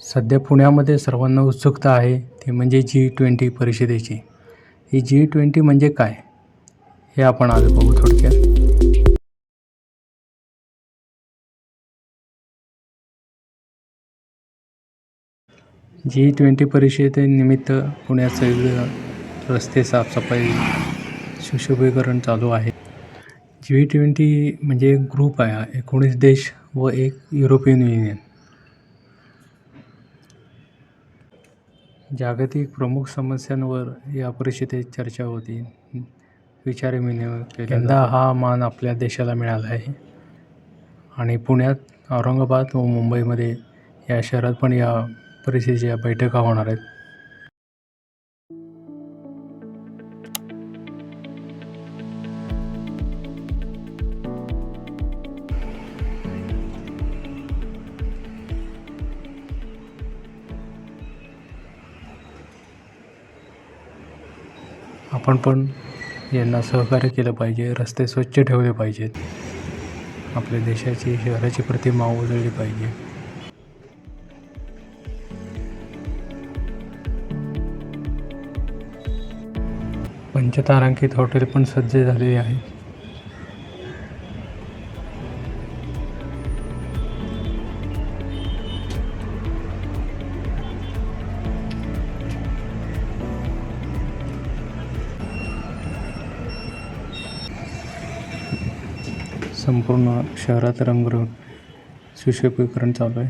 सध्या पुण्यामध्ये सर्वांना उत्सुकता आहे ती म्हणजे G20 परिषदेची. ही G20 म्हणजे काय? हे आपण आज बघू थोडक्यात. G20 परिषदेनिमित्त पुण्यात सगळीकडे रस्ते साफसफाई, सुशोभीकरण चालू आहे. G20 म्हणजे एक ग्रुप आहे, 19 देश व एक युरोपियन युनियन. जागतिक प्रमुख समस्यांवर या परिषदेत चर्चा होती, विचारविनिमय केला. यंदा हा मान आपल्या देशाला मिळाला आहे आणि पुण्यात, औरंगाबाद व मुंबईमध्ये या शहरात पण या परिषदेच्या बैठका होणार आहेत. आपण पण यांना सहकार्य केलं पाहिजे, रस्ते स्वच्छ ठेवले पाहिजेत, आपल्या देशाची शहराची प्रतिमा उजळली पाहिजे. पंचतारांकित हॉटेल पण सज्ज झालेली आहे. संपूर्ण शहरात रंगरंग सुशोभीकरण चालू आहे.